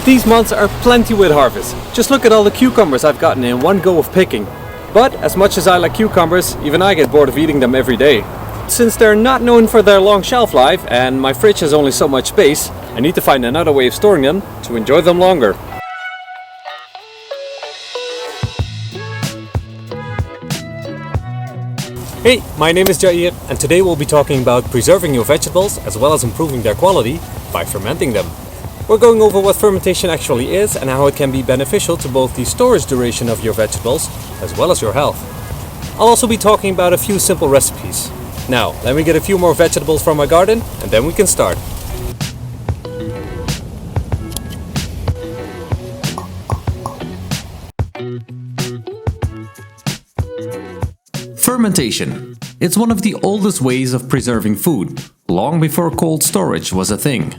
These months are plenty with harvest. Just look at all the cucumbers I've gotten in one go of picking. But as much as I like cucumbers, even I get bored of eating them every day. Since they're not known for their long shelf life and my fridge has only so much space, I need to find another way of storing them to enjoy them longer. Hey, my name is Jair and today we'll be talking about preserving your vegetables as well as improving their quality by fermenting them. We're going over what fermentation actually is and how it can be beneficial to both the storage duration of your vegetables as well as your health. I'll also be talking about a few simple recipes. Now, let me get a few more vegetables from my garden and then we can start. Fermentation. It's one of the oldest ways of preserving food, long before cold storage was a thing.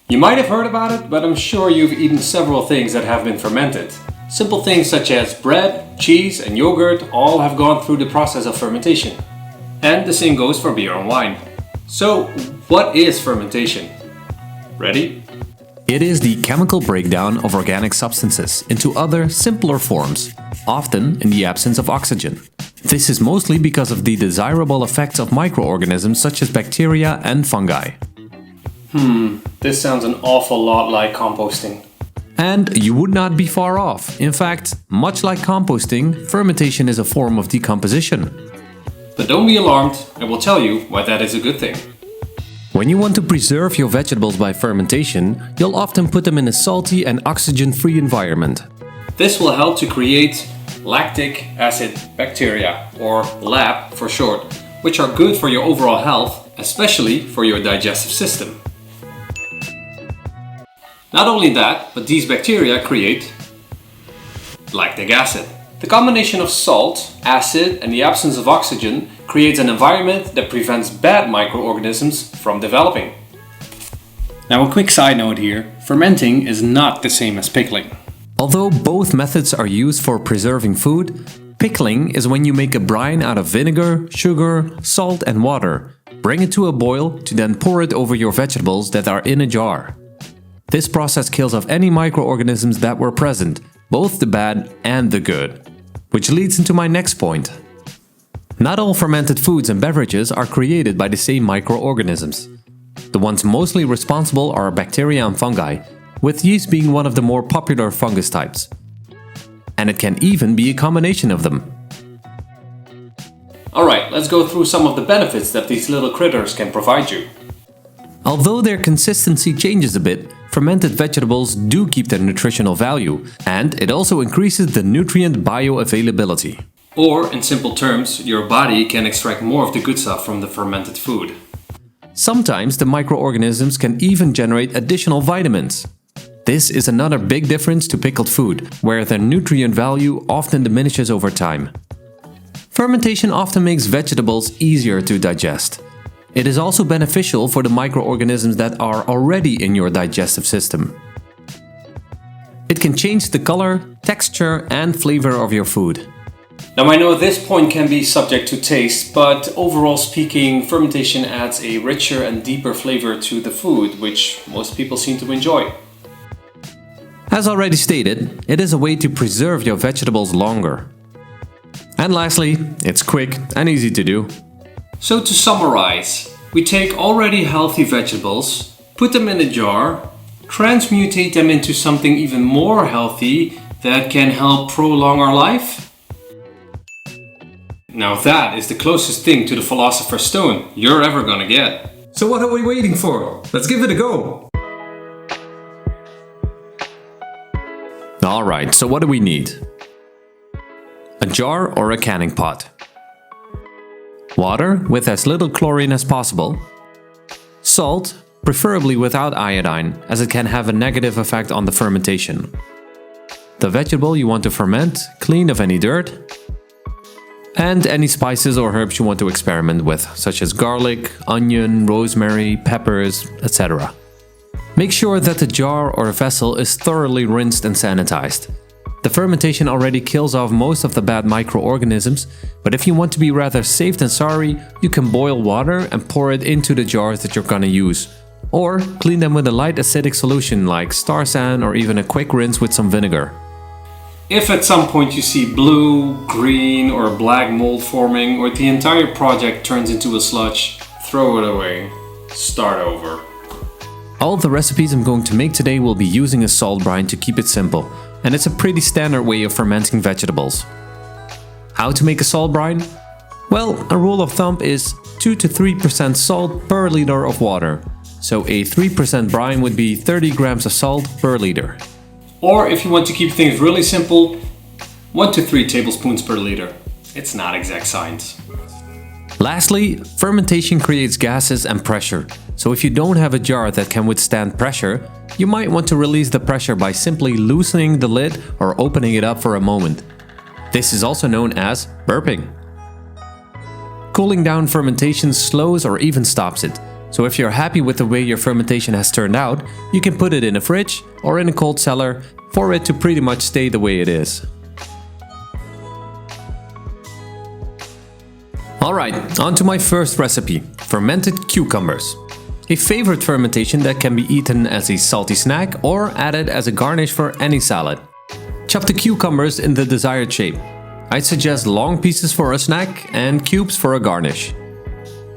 You might have heard about it, but I'm sure you've eaten several things that have been fermented. Simple things such as bread, cheese and yogurt all have gone through the process of fermentation. And the same goes for beer and wine. So, what is fermentation? Ready? It is the chemical breakdown of organic substances into other, simpler forms, often in the absence of oxygen. This is mostly because of the desirable effects of microorganisms such as bacteria and fungi. This sounds an awful lot like composting. And you would not be far off. In fact, much like composting, fermentation is a form of decomposition. But don't be alarmed, I will tell you why that is a good thing. When you want to preserve your vegetables by fermentation, you'll often put them in a salty and oxygen-free environment. This will help to create lactic acid bacteria, or LAB for short, which are good for your overall health, especially for your digestive system. Not only that, but these bacteria create lactic acid. The combination of salt, acid and the absence of oxygen creates an environment that prevents bad microorganisms from developing. Now a quick side note here, fermenting is not the same as pickling. Although both methods are used for preserving food, pickling is when you make a brine out of vinegar, sugar, salt and water, bring it to a boil to then pour it over your vegetables that are in a jar. This process kills off any microorganisms that were present, both the bad and the good. Which leads into my next point. Not all fermented foods and beverages are created by the same microorganisms. The ones mostly responsible are bacteria and fungi, with yeast being one of the more popular fungus types. And it can even be a combination of them. Alright, let's go through some of the benefits that these little critters can provide you. Although their consistency changes a bit, fermented vegetables do keep their nutritional value, and it also increases the nutrient bioavailability. Or, in simple terms, your body can extract more of the good stuff from the fermented food. Sometimes the microorganisms can even generate additional vitamins. This is another big difference to pickled food, where their nutrient value often diminishes over time. Fermentation often makes vegetables easier to digest. It is also beneficial for the microorganisms that are already in your digestive system. It can change the color, texture and flavor of your food. Now I know this point can be subject to taste, but overall speaking, fermentation adds a richer and deeper flavor to the food, which most people seem to enjoy. As already stated, it is a way to preserve your vegetables longer. And lastly, it's quick and easy to do. So to summarize, we take already healthy vegetables, put them in a jar, transmutate them into something even more healthy that can help prolong our life? Now that is the closest thing to the Philosopher's Stone you're ever gonna get. So what are we waiting for? Let's give it a go! Alright, so what do we need? A jar or a canning pot. Water with as little chlorine as possible. Salt, preferably without iodine, as it can have a negative effect on the fermentation. The vegetable you want to ferment, clean of any dirt. And any spices or herbs you want to experiment with, such as garlic, onion, rosemary, peppers, etc. Make sure that the jar or vessel is thoroughly rinsed and sanitized. The fermentation already kills off most of the bad microorganisms, but if you want to be rather safe than sorry, you can boil water and pour it into the jars that you're gonna use. or clean them with a light acidic solution like Star San or even a quick rinse with some vinegar. If at some point you see blue, green or black mold forming or the entire project turns into a sludge, throw it away. Start over. All of the recipes I'm going to make today will be using a salt brine to keep it simple, and it's a pretty standard way of fermenting vegetables. How to make a salt brine? Well, a rule of thumb is 2 to 3% salt per liter of water. So a 3% brine would be 30 grams of salt per liter. Or if you want to keep things really simple, 1 to 3 tablespoons per liter. It's not exact science. Lastly, fermentation creates gases and pressure. So if you don't have a jar that can withstand pressure, you might want to release the pressure by simply loosening the lid or opening it up for a moment. This is also known as burping. Cooling down fermentation slows or even stops it. So if you're happy with the way your fermentation has turned out, you can put it in a fridge or in a cold cellar for it to pretty much stay the way it is. Alright, on to my first recipe, fermented cucumbers. A favorite fermentation that can be eaten as a salty snack or added as a garnish for any salad. Chop the cucumbers in the desired shape. I'd suggest long pieces for a snack and cubes for a garnish.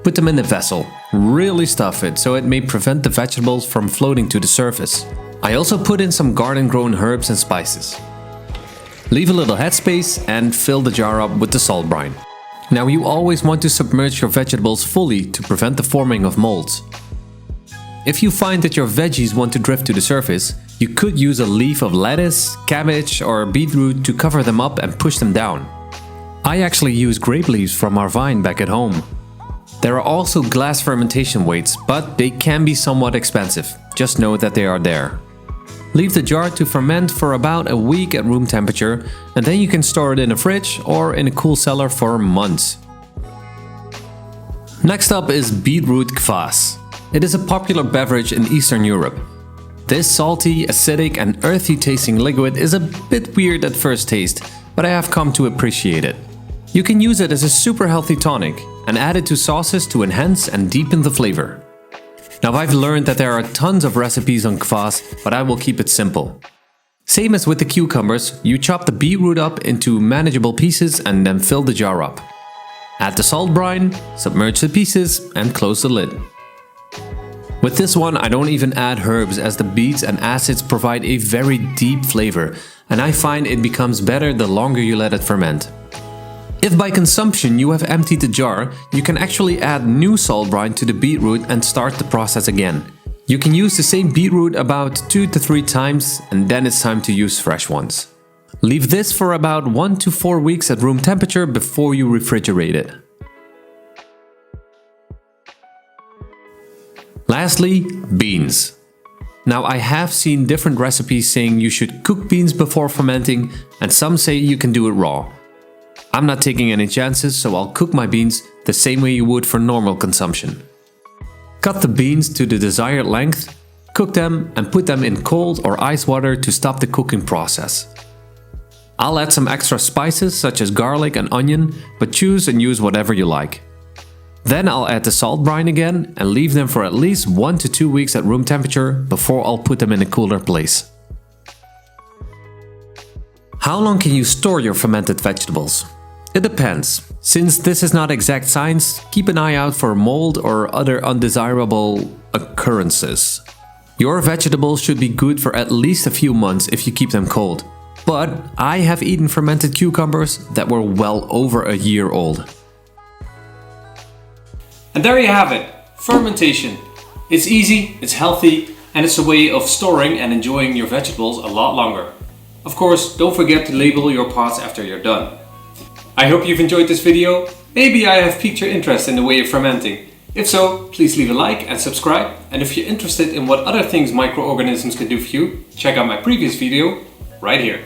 Put them in a vessel. Really stuff it so it may prevent the vegetables from floating to the surface. I also put in some garden-grown herbs and spices. Leave a little headspace and fill the jar up with the salt brine. Now you always want to submerge your vegetables fully to prevent the forming of molds. If you find that your veggies want to drift to the surface, you could use a leaf of lettuce, cabbage or beetroot to cover them up and push them down. I actually use grape leaves from our vine back at home. There are also glass fermentation weights, but they can be somewhat expensive. Just know that they are there. Leave the jar to ferment for about a week at room temperature, and then you can store it in a fridge or in a cool cellar for months. Next up is beetroot kvass. It is a popular beverage in Eastern Europe. This salty, acidic and earthy tasting liquid is a bit weird at first taste, but I have come to appreciate it. You can use it as a super healthy tonic and add it to sauces to enhance and deepen the flavor. Now I've learned that there are tons of recipes on kvass, but I will keep it simple. Same as with the cucumbers, you chop the beetroot up into manageable pieces and then fill the jar up. Add the salt brine, submerge the pieces and close the lid. With this one I don't even add herbs as the beets and acids provide a very deep flavor, and I find it becomes better the longer you let it ferment. If by consumption you have emptied the jar, you can actually add new salt brine to the beetroot and start the process again. You can use the same beetroot about 2 to 3 times and then it's time to use fresh ones. Leave this for about 1 to 4 weeks at room temperature before you refrigerate it. Lastly, beans. Now I have seen different recipes saying you should cook beans before fermenting and some say you can do it raw. I'm not taking any chances, so I'll cook my beans the same way you would for normal consumption. Cut the beans to the desired length, cook them and put them in cold or ice water to stop the cooking process. I'll add some extra spices such as garlic and onion, but choose and use whatever you like. Then I'll add the salt brine again and leave them for at least 1 to 2 weeks at room temperature before I'll put them in a cooler place. How long can you store your fermented vegetables? It depends. Since this is not exact science, keep an eye out for mold or other undesirable occurrences. Your vegetables should be good for at least a few months if you keep them cold. But I have eaten fermented cucumbers that were well over a year old. And there you have it, fermentation. It's easy, it's healthy, and it's a way of storing and enjoying your vegetables a lot longer. Of course, don't forget to label your pots after you're done. I hope you've enjoyed this video. Maybe I have piqued your interest in the way of fermenting. If so, please leave a like and subscribe. And if you're interested in what other things microorganisms can do for you, check out my previous video right here.